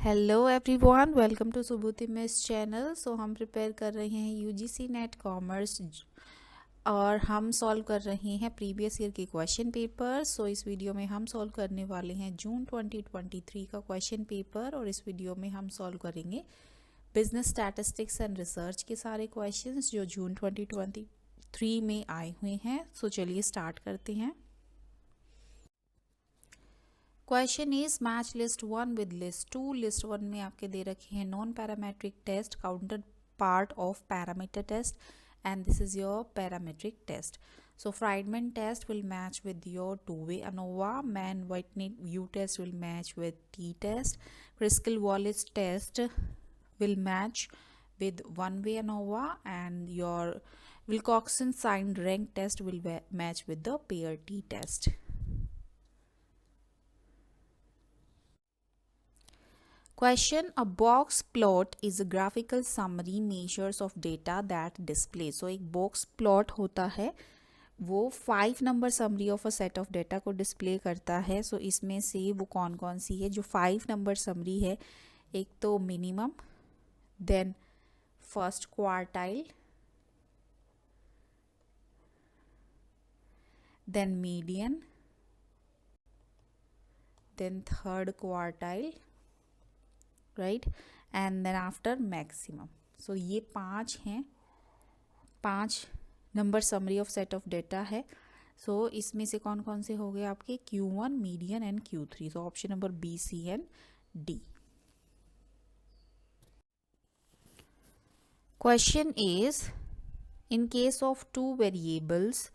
Hello everyone, welcome to सुबुति miss channel. So हम prepare कर रहे हैं यूजीसी नेट कॉमर्स और हम सॉल्व कर रहे हैं प्रीवियस ईयर के क्वेश्चन पेपर। सो इस वीडियो में हम सॉल्व करने वाले हैं जून 2023 का क्वेश्चन पेपर और इस वीडियो में हम सॉल्व करेंगे बिजनेस स्टैटिस्टिक्स एंड रिसर्च के सारे क्वेश्चंस जो जून 2023 में आए हुए हैं। सो चलिए स्टार्ट करते हैं। Question is match list 1 with list 2। List 1 में आपके दे रखे हैं non parametric test, counterpart of parameter test, and this is your parametric test. So Friedman test will match with your two-way ANOVA. Mann-Whitney view test will match with t-test. Kruskal-Wallis test will match with one-way ANOVA, and your Wilcoxon signed rank test will match with the pair t-test. Question: a box plot is a graphical summary measures of data that display. So एक box plot होता है, वो 5 number summary of a set of data को display करता है। So इसमें से वो कौन कौन सी है जो 5 नंबर समरी है? एक तो minimum, then first quartile, then median, then third quartile, right, and then after maximum. So ये 5 हैं, 5 number summary of set of data है। सो इसमें से कौन कौन से हो गए आपके? Q1, median and Q3। So option number B, C and D. Question is in case of two variables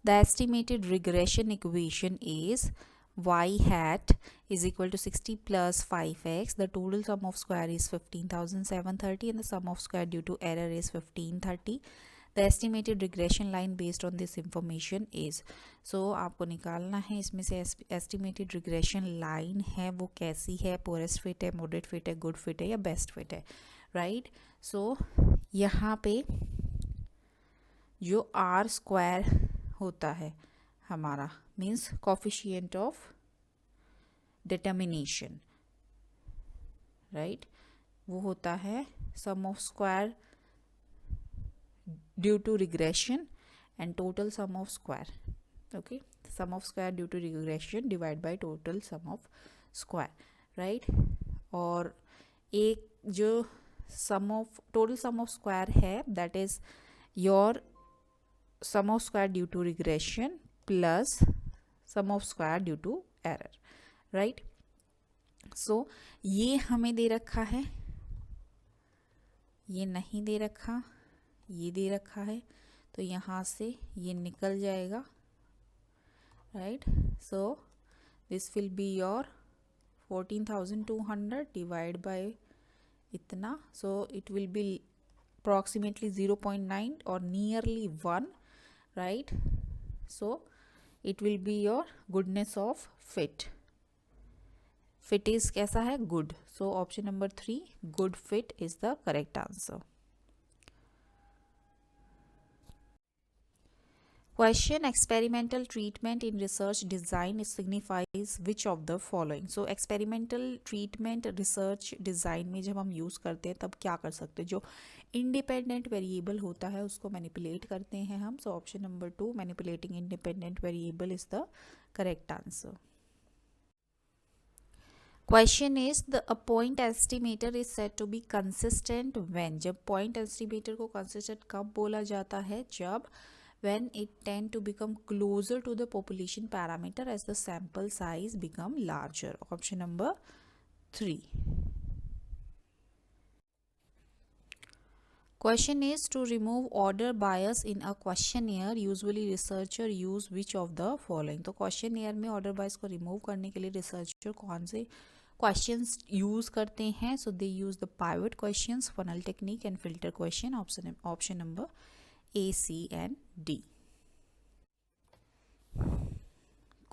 the estimated regression equation is y hat is equal to 60 plus 5x. The total sum of square is 15,730 and the sum of square due to error is 1530. The estimated regression line based on this information is. So आपको निकालना है इसमें से estimated regression line है वो कैसी है, poorest fit है, moderate fit है, good fit है या best fit है, right? So यहाँ पे जो आर स्क्वायर होता है हमारा means coefficient of determination, right, वो होता है sum of square due to regression and total sum of square. Okay, sum of square due to regression divide by total sum of square, right. और एक जो sum of total sum of square है that is your sum of square due to regression plus sum of square due to error, right? So ये हमें दे रखा है, ये नहीं दे रखा, ये दे रखा है, तो यहाँ से ये निकल जाएगा, right? So this will be your 14,200 divided by इतना, so it will be approximately 0.9 or nearly 1, right? So it will be your goodness of fit. Fit is कैसा है? Good. So option number 3, good fit is the correct answer. Question: experimental treatment in research design signifies which of the following? So experimental treatment research design में जब हम use करते हैं तब क्या कर सकते हैं? जो इंडिपेंडेंट वेरिएबल होता है उसको मैनिपुलेट करते हैं हम। So option number 2, manipulating independent variable is the correct answer. Question is the point estimator is said to be consistent when. जब पॉइंट एस्टिमेटर को कंसिस्टेंट कब बोला जाता है? जब when it tend to become closer to the population parameter as the sample size become larger. Option number 3. Question is to remove order bias in a questionnaire usually researcher use which of the following? तो questionnaire में order bias को remove करने के लिए researcher कौन से questions use करते हैं? So they use the pivot questions, funnel technique and filter question. Option number A, C and D.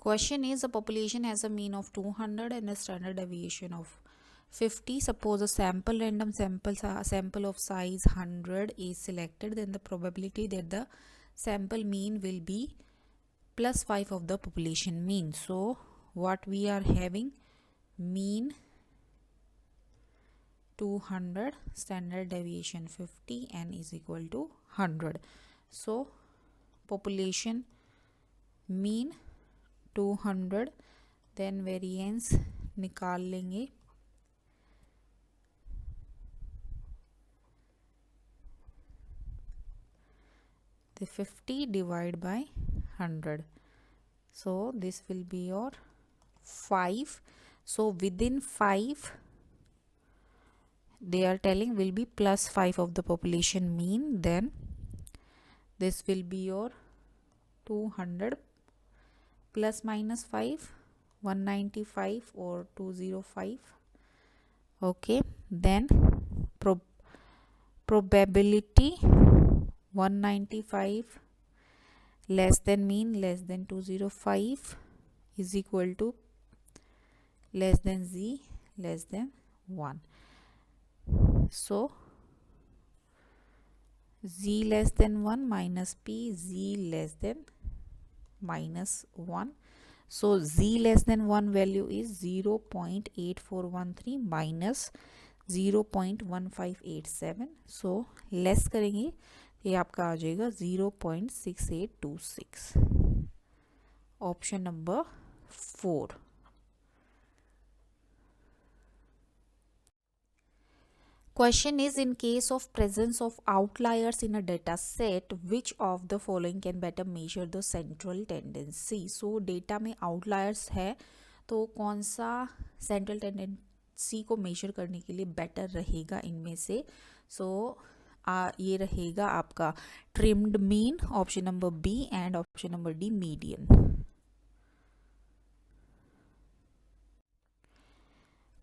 Question is a population has a mean of 200 and a standard deviation of 50. Suppose a random sample of size 100 is selected, then the probability that the sample mean will be plus 5 of the population mean. So what we are having, mean 200, standard deviation 50, n is equal to 100. So population mean 200, then variance निकाल लेंगे. The 50 divided by 100. So this will be your 5. So within 5, they are telling will be plus 5 of the population mean. Then this will be your 200 plus minus 5, 195 or 205. Okay, then probability 195 less than mean less than 205 is equal to less than z less than 1. So z less than 1 minus p, z less than minus 1. So z less than 1 value is 0.8413 minus 0.1587. So less करेंगे ये आपका आ जाएगा 0.6826. Option number 4. Question is, in case of presence of outliers in a data set, which of the following can better measure the central tendency? So data में outliers है तो कौन सा central tendency को measure करने के लिए better रहेगा इनमें से? So ये रहेगा आपका trimmed mean, option number B, and option number D, median.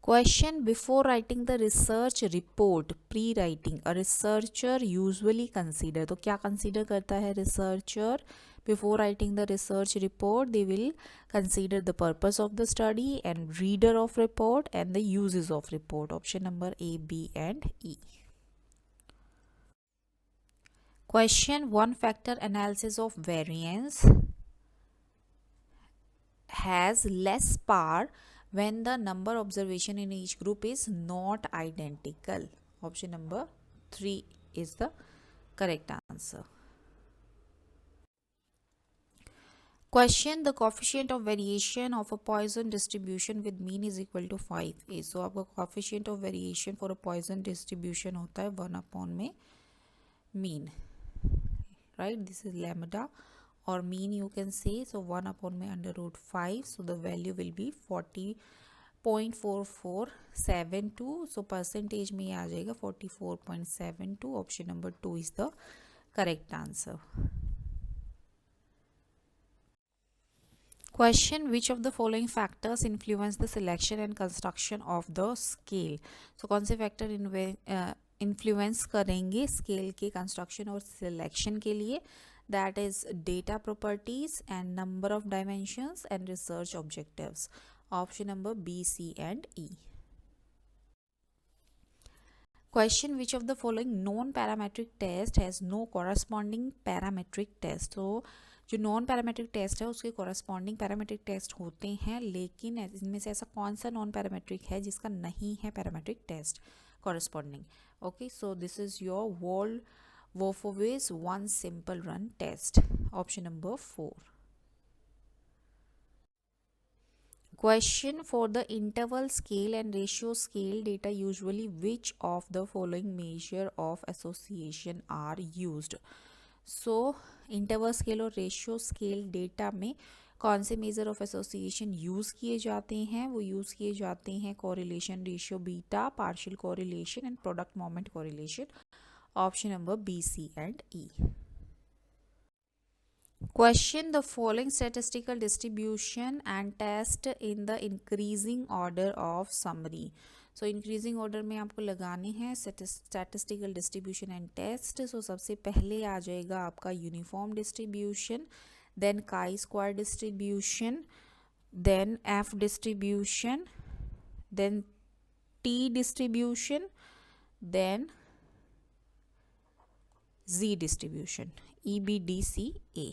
Question: before writing the research report, pre-writing, a researcher usually consider. तो क्या consider करता है researcher? Before writing the research report, they will consider the purpose of the study and reader of report and the uses of report. Option number A, B, and E. Question: one factor analysis of variance has less power when the number observation in each group is not identical. Option number 3 is the correct answer. Question: the coefficient of variation of a Poisson distribution with mean is equal to 5a. So आपका coefficient of variation for a Poisson distribution होता है 1 upon में mean, right? This is lambda, or mean you can say. So 1 upon में under root 5. So the value will be 40.4472. So percentage में आ जाएगा 44.72. Option number 2 is the correct answer. Question: which of the following factors influence the selection and construction of the scale? So कौन से factor influence करेंगे scale के construction और selection के लिए? That is data properties and number of dimensions and research objectives. Option number B, C, and E. Question: which of the following non-parametric test has no corresponding parametric test? So जो non parametric test है उसके corresponding parametric test होते हैं, लेकिन इनमें से ऐसा कौन सा नॉन पैरामेट्रिक है जिसका नहीं है parametric test corresponding? Okay, so this is your Wolfowitz one simple run test. Option number 4. Question: for the interval scale and ratio scale data, usually which of the following measure of association are used? So interval scale और ratio scale data में कौन से measure of association use किए जाते हैं? वो use किए जाते हैं correlation ratio beta, partial correlation and product moment correlation. Option number B, C, and E. Question: the following statistical distribution and test in the increasing order of summary. So increasing order में आपको लगाने हैं statistical distribution and test. So सबसे पहले आ जाएगा आपका uniform distribution, then chi square distribution, then F distribution, then T distribution, then G distribution, EBDCA.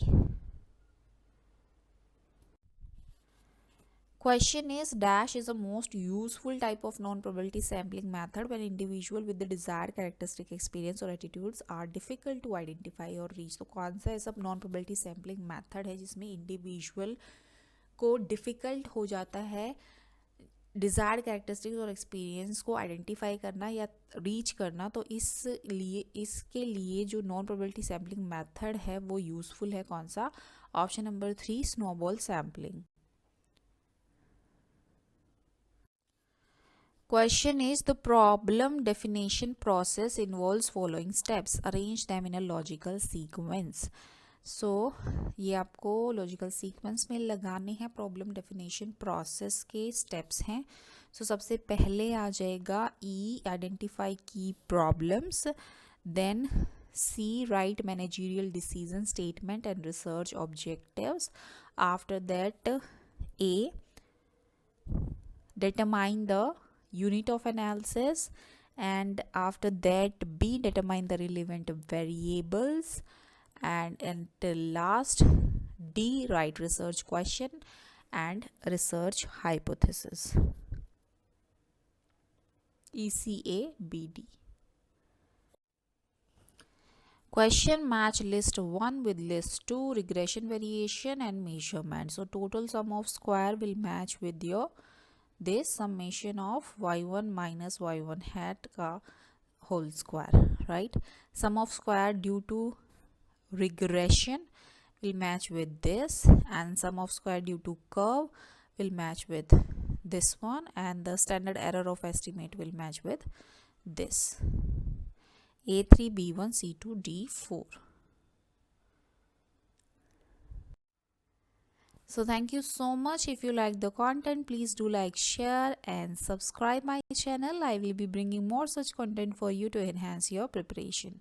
Question is dash is the most useful type of non-probability sampling method when individual with the desired characteristic experience or attitudes are difficult to identify or reach. तो कौन सा ऐसा non-probability sampling method है जिसमें individual को difficult हो जाता है डिज़ायर्ड कैरेक्टरिस्टिक्स और एक्सपीरियंस को आइडेंटिफाई करना या रीच करना? तो इसके लिए जो नॉन प्रोबेबिलिटी सैम्पलिंग मेथड है वो यूज़फुल है कौन सा? Option number 3 snowball sampling. Question is the problem definition process involves following steps. Arrange them in a logical sequence. So ये आपको लॉजिकल सीक्वेंस में लगाने हैं. प्रॉब्लम डेफिनेशन प्रोसेस के स्टेप्स हैं. सो सबसे पहले आ जाएगा ई आइडेंटिफाई की problems, then C write managerial decision statement and research objectives. After that A determine the unit of analysis, and after that B determine the relevant variables, and until last D write research question and research hypothesis. ECABD. Question match list 1 with list 2, regression variation and measurement. So total sum of square will match with your this summation of y1 minus y1 hat ka whole square, right? Sum of square due to regression will match with this, and sum of square due to curve will match with this one, and the standard error of estimate will match with this. A3 B1 C2 D4. So thank you so much. If you like the content, please do like, share and subscribe my channel. I will be bringing more such content for you to enhance your preparation.